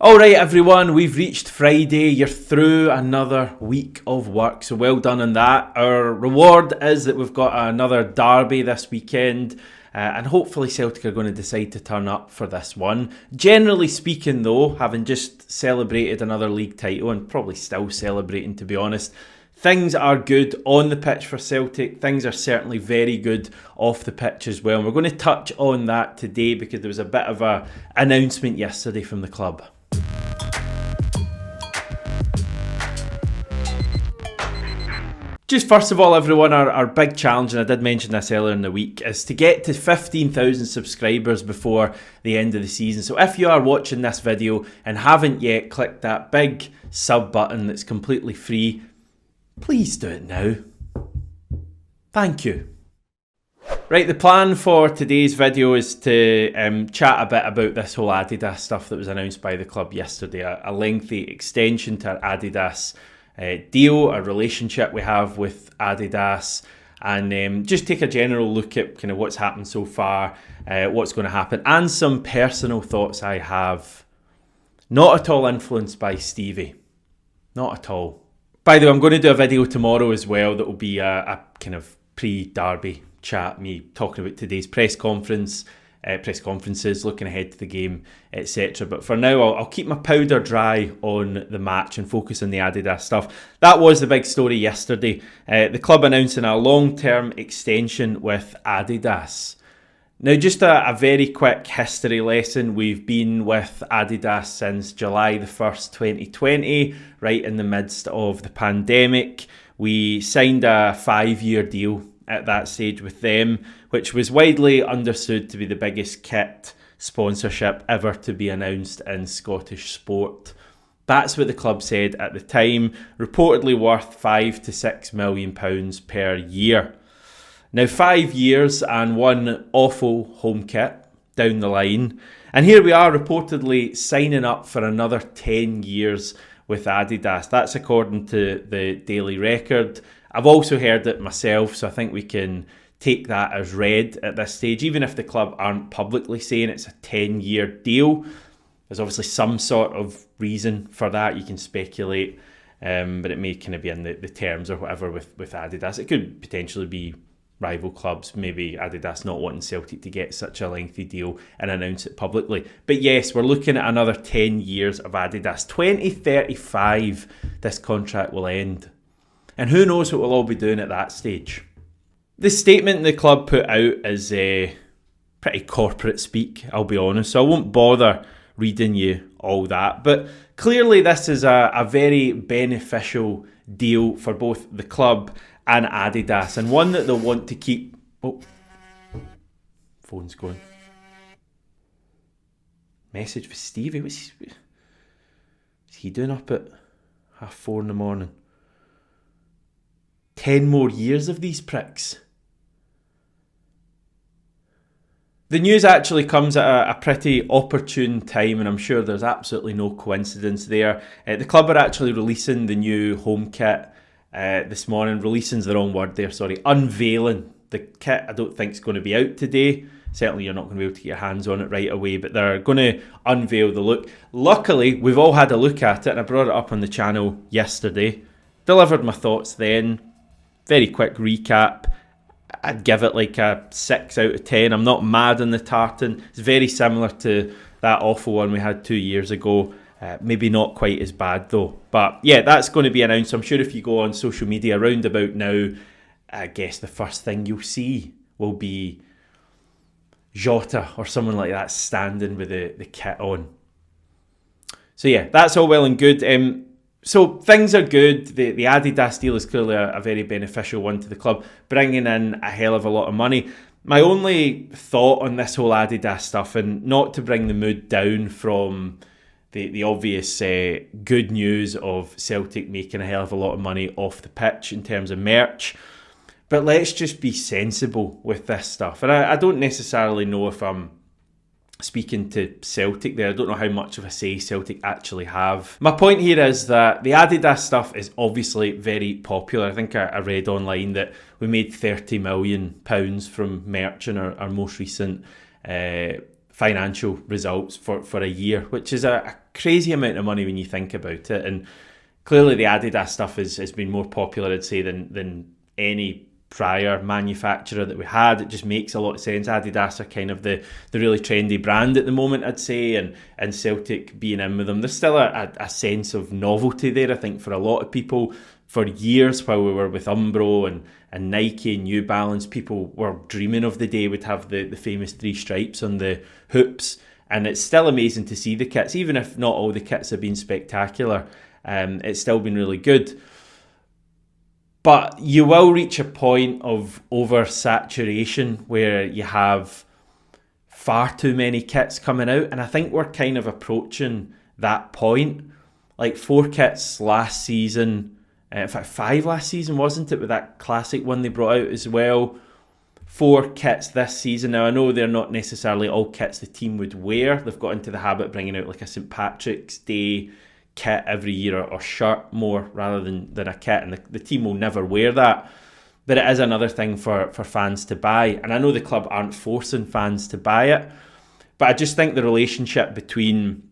Alright everyone, we've reached Friday. You're through another week of work, so well done on that. Our reward is that we've got another derby this weekend, and hopefully Celtic are going to decide to turn up for this one. Generally speaking though, having just celebrated another league title, and probably still celebrating to be honest, things are good on the pitch for Celtic. Things are certainly very good off the pitch as well. And we're going to touch on that today because there was a bit of an announcement yesterday from the club. Just first of all, everyone, our big challenge, and I did mention this earlier in the week, is to get to 15,000 subscribers before the end of the season. So if you are watching this video and haven't yet clicked that big sub button that's completely free, please do it now. Thank you. Right, the plan for today's video is to chat a bit about this whole Adidas stuff that was announced by the club yesterday. A lengthy extension to our Adidas deal, a relationship we have with Adidas, and just take a general look at kind of what's happened so far, what's going to happen, and some personal thoughts I have, not at all influenced by Stevie, not at all. By the way, I'm going to do a video tomorrow as well that will be a kind of pre-derby chat, me talking about today's press conferences, looking ahead to the game, etc. But for now, I'll keep my powder dry on the match and focus on the Adidas stuff. That was the big story yesterday. The club announcing a long-term extension with Adidas. Now, just a very quick history lesson. We've been with Adidas since July the 1st, 2020, right in the midst of the pandemic. We signed a 5-year deal at that stage with them, which was widely understood to be the biggest kit sponsorship ever to be announced in Scottish sport. That's what the club said at the time, reportedly worth £5 to £6 million per year. Now 5 years and one awful home kit down the line, and here we are reportedly signing up for another 10 years with Adidas. That's according to the Daily Record. I've also heard it myself, so I think we can take that as read at this stage. Even if the club aren't publicly saying it's a 10-year deal, there's obviously some sort of reason for that. You can speculate, but it may kind of be in the terms or whatever with Adidas. It could potentially be rival clubs, maybe Adidas not wanting Celtic to get such a lengthy deal and announce it publicly. But yes, we're looking at another 10 years of Adidas. 2035 this contract will end. And who knows what we'll all be doing at that stage. The statement the club put out is pretty corporate speak, I'll be honest, so I won't bother reading you all that. But clearly this is a very beneficial deal for both the club and Adidas, and one that they'll want to keep. Oh, phone's going. Message for Stevie. What's he doing up at 4:30 in the morning? 10 more years of these pricks. The news actually comes at a pretty opportune time, and I'm sure there's absolutely no coincidence there. The club are actually releasing the new home kit this morning. Releasing's the wrong word there, sorry. Unveiling the kit. I don't think it's going to be out today. Certainly you're not going to be able to get your hands on it right away, but they're going to unveil the look. Luckily, we've all had a look at it, and I brought it up on the channel yesterday. Delivered my thoughts then. Very quick recap. I'd give it like a 6 out of 10. I'm not mad on the tartan. It's very similar to that awful one we had 2 years ago. Maybe not quite as bad though. But yeah, that's going to be announced. I'm sure if you go on social media around about now, I guess the first thing you'll see will be Jota or someone like that standing with the kit on. So yeah, that's all well and good. So things are good. The Adidas deal is clearly a very beneficial one to the club, bringing in a hell of a lot of money. My only thought on this whole Adidas stuff, and not to bring the mood down from the obvious good news of Celtic making a hell of a lot of money off the pitch in terms of merch, but let's just be sensible with this stuff. And I don't necessarily know if I'm speaking to Celtic there. I don't know how much of a say Celtic actually have. My point here is that the Adidas stuff is obviously very popular. I think I read online that we made £30 million from merch in our most recent financial results for a year, which is a crazy amount of money when you think about it. And clearly the Adidas stuff has been more popular, I'd say, than any prior manufacturer that we had. It just makes a lot of sense. Adidas are kind of the really trendy brand at the moment, I'd say, and Celtic being in with them, there's still a sense of novelty there, I think, for a lot of people. For years, while we were with Umbro and Nike and New Balance, people were dreaming of the day we'd have the famous 3 stripes on the hoops. And it's still amazing to see the kits, even if not all the kits have been spectacular. It's still been really good. But you will reach a point of oversaturation where you have far too many kits coming out. And I think we're kind of approaching that point. Like 4 kits last season. In fact, 5 last season, wasn't it? With that classic one they brought out as well. 4 kits this season. Now, I know they're not necessarily all kits the team would wear. They've got into the habit of bringing out like a St. Patrick's Day kit every year, or shirt more rather than a kit. And the team will never wear that. But it is another thing for fans to buy. And I know the club aren't forcing fans to buy it. But I just think the relationship between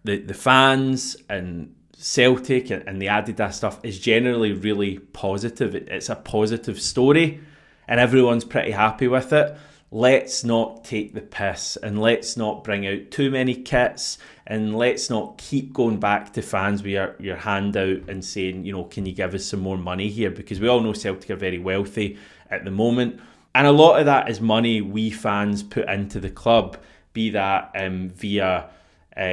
the fans and Celtic and the Adidas stuff is generally really positive. It's a positive story and everyone's pretty happy with it. Let's not take the piss and let's not bring out too many kits, and let's not keep going back to fans with your hand out and saying, can you give us some more money here? Because we all know Celtic are very wealthy at the moment. And a lot of that is money we fans put into the club, be that via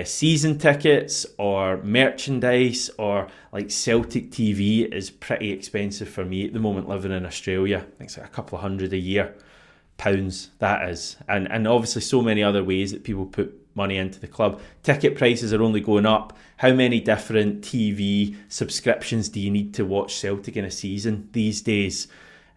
season tickets or merchandise, or like Celtic TV is pretty expensive for me at the moment living in Australia. I think it's like a couple of £100 a year, pounds that is, and obviously so many other ways that people put money into the club. Ticket prices are only going up. How many different TV subscriptions do you need to watch Celtic in a season these days?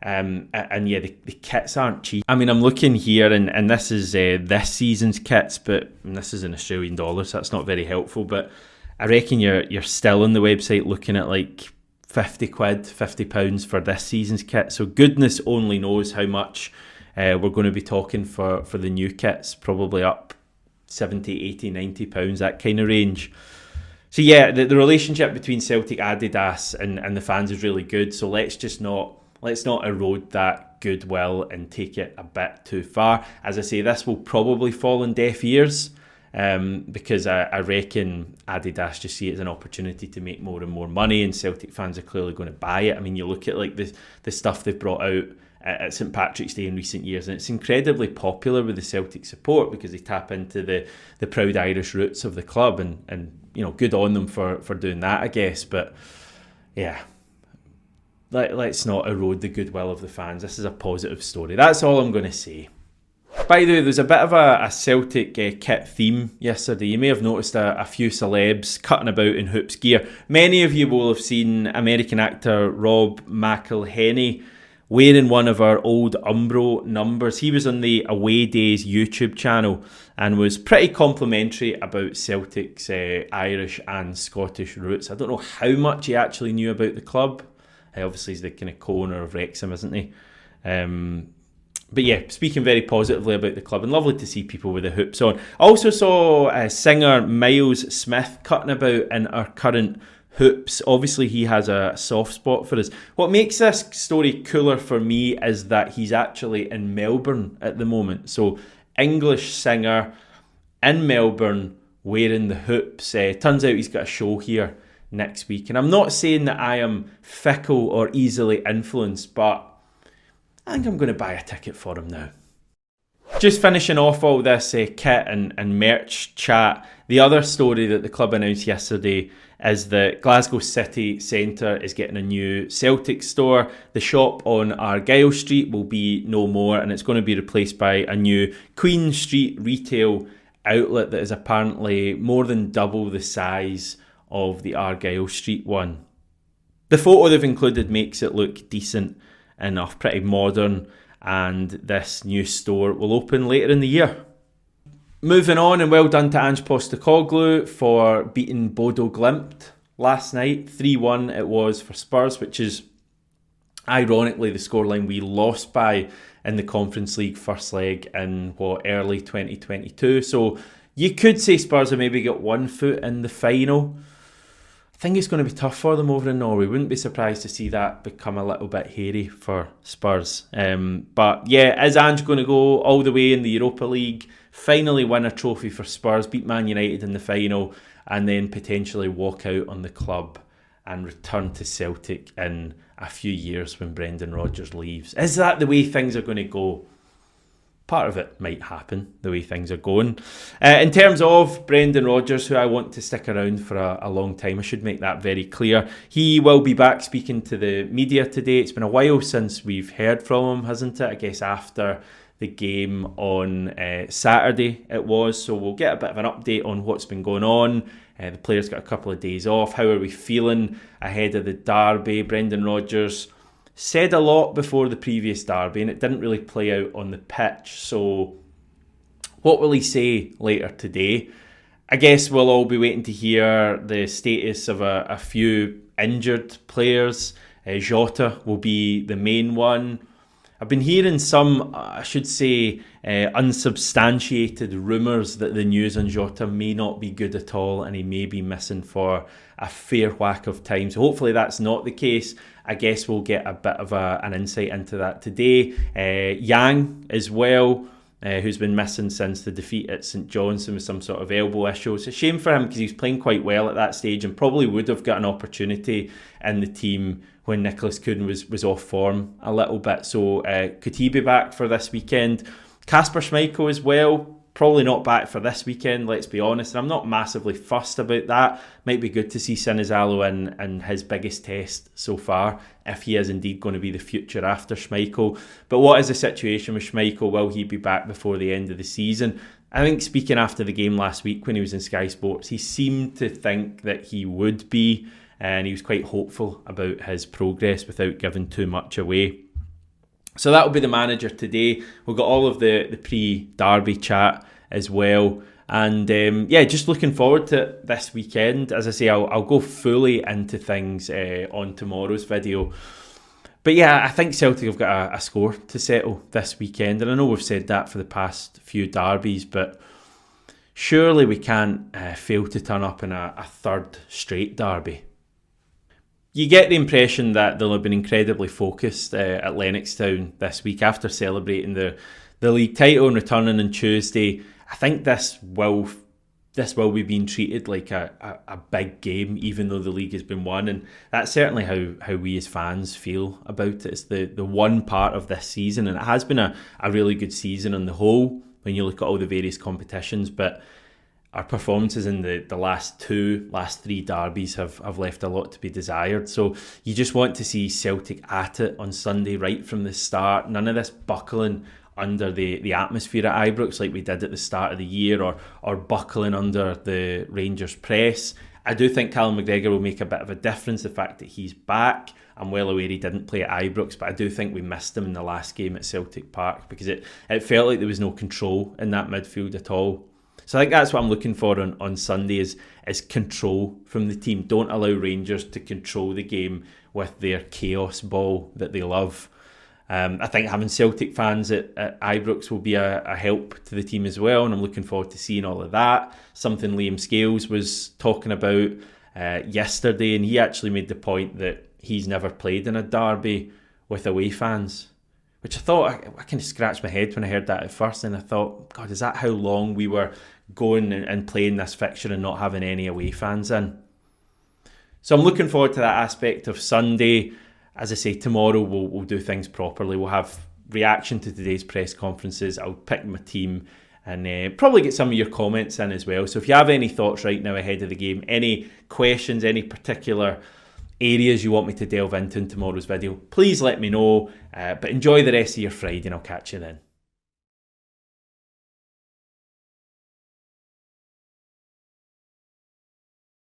And yeah, the kits aren't cheap. I mean, I'm looking here, and this is this season's kits, but this is in Australian dollars, so that's not very helpful. But I reckon you're still on the website looking at like £50 for this season's kit. So goodness only knows how much we're going to be talking for the new kits, probably up 70, 80, £90, that kind of range. So yeah, the relationship between Celtic, Adidas and the fans is really good. So let's not erode that goodwill and take it a bit too far. As I say, this will probably fall on deaf ears because I reckon Adidas just see it as an opportunity to make more and more money, and Celtic fans are clearly going to buy it. I mean, you look at like the stuff they've brought out at St. Patrick's Day in recent years, and it's incredibly popular with the Celtic support because they tap into the proud Irish roots of the club, and good on them for doing that, I guess. But yeah, let's not erode the goodwill of the fans. This is a positive story. That's all I'm going to say. By the way, there's a bit of a Celtic kit theme yesterday. You may have noticed a few celebs cutting about in Hoops gear. Many of you will have seen American actor Rob McElhenney wearing one of our old Umbro numbers. He was on the Away Days YouTube channel and was pretty complimentary about Celtic's Irish and Scottish roots. I don't know how much he actually knew about the club. Obviously, he's the kind of co-owner of Wrexham, isn't he? But yeah, speaking very positively about the club, and lovely to see people with the hoops on. I also saw singer Miles Smith cutting about in our current hoops. Obviously, he has a soft spot for us. What makes this story cooler for me is that he's actually in Melbourne at the moment. So, English singer in Melbourne wearing the hoops. Turns out he's got a show here next week. And I'm not saying that I am fickle or easily influenced, but I think I'm going to buy a ticket for him now. Just finishing off all this kit and merch chat, the other story that the club announced yesterday is that Glasgow City Centre is getting a new Celtic store. The shop on Argyle Street will be no more, and it's going to be replaced by a new Queen Street retail outlet that is apparently more than double the size of the Argyle Street one. The photo they've included makes it look decent enough, pretty modern, and this new store will open later in the year. Moving on, and well done to Ange Postecoglou for beating Bodo Glimt last night. 3-1 it was for Spurs, which is ironically the scoreline we lost by in the Conference League first leg in early 2022. So You could say Spurs have maybe got 1 foot in the final. I think it's going to be tough for them over in Norway. Wouldn't be surprised to see that become a little bit hairy for Spurs. But yeah, is Ange going to go all the way in the Europa League, finally win a trophy for Spurs, beat Man United in the final, and then potentially walk out on the club and return to Celtic in a few years when Brendan Rodgers leaves? Is that the way things are going to go? Part of it might happen, the way things are going. In terms of Brendan Rodgers, who I want to stick around for a long time, I should make that very clear. He will be back speaking to the media today. It's been a while since we've heard from him, hasn't it? I guess after the game on Saturday it was. So we'll get a bit of an update on what's been going on. The players got a couple of days off. How are we feeling ahead of the derby? Brendan Rodgers said a lot before the previous derby and it didn't really play out on the pitch. So what will he say later today? I guess we'll all be waiting to hear the status of a few injured players. Jota will be the main one. I've been hearing some, I should say, unsubstantiated rumours that the news on Jota may not be good at all and he may be missing for a fair whack of time. So hopefully that's not the case. I guess we'll get a bit of an insight into that today. Yang as well, who's been missing since the defeat at St Johnstone with some sort of elbow issue. It's a shame for him because he was playing quite well at that stage and probably would have got an opportunity in the team when Nicholas Kuhn was off form a little bit. So could he be back for this weekend? Kasper Schmeichel as well, probably not back for this weekend, let's be honest. And I'm not massively fussed about that. Might be good to see Sinizalo in his biggest test so far, if he is indeed going to be the future after Schmeichel. But what is the situation with Schmeichel? Will he be back before the end of the season? I think speaking after the game last week when he was in Sky Sports, he seemed to think that he would be, and he was quite hopeful about his progress without giving too much away. So that will be the manager today. We've got all of the pre-derby chat as well. And just looking forward to this weekend. As I say, I'll go fully into things on tomorrow's video. But yeah, I think Celtic have got a score to settle this weekend. And I know we've said that for the past few derbies, but surely we can't fail to turn up in a third straight derby. You get the impression that they'll have been incredibly focused at Lennoxtown this week after celebrating the league title and returning on Tuesday. I think this will be being treated like a big game, even though the league has been won. And that's certainly how we as fans feel about it. It's the one part of this season, and it has been a really good season on the whole when you look at all the various competitions. But our performances in the last three derbies have left a lot to be desired. So you just want to see Celtic at it on Sunday right from the start. None of this buckling under the atmosphere at Ibrox like we did at the start of the year, or buckling under the Rangers press. I do think Callum McGregor will make a bit of a difference, the fact that he's back. I'm well aware he didn't play at Ibrox, but I do think we missed him in the last game at Celtic Park because it felt like there was no control in that midfield at all. So I think that's what I'm looking for on Sunday is control from the team. Don't allow Rangers to control the game with their chaos ball that they love. I think having Celtic fans at Ibrox will be a help to the team as well, and I'm looking forward to seeing all of that. Something Liam Scales was talking about yesterday, and he actually made the point that he's never played in a derby with away fans, which I thought, I kind of scratched my head when I heard that at first, and I thought, God, is that how long we were going and playing this fixture and not having any away fans in? So I'm looking forward to that aspect of Sunday. As I say, tomorrow we'll do things properly. We'll have reaction to today's press conferences. I'll pick my team and probably get some of your comments in as well. So if you have any thoughts right now ahead of the game, any questions, any particular areas you want me to delve into in tomorrow's video, please let me know. But enjoy the rest of your Friday and I'll catch you then.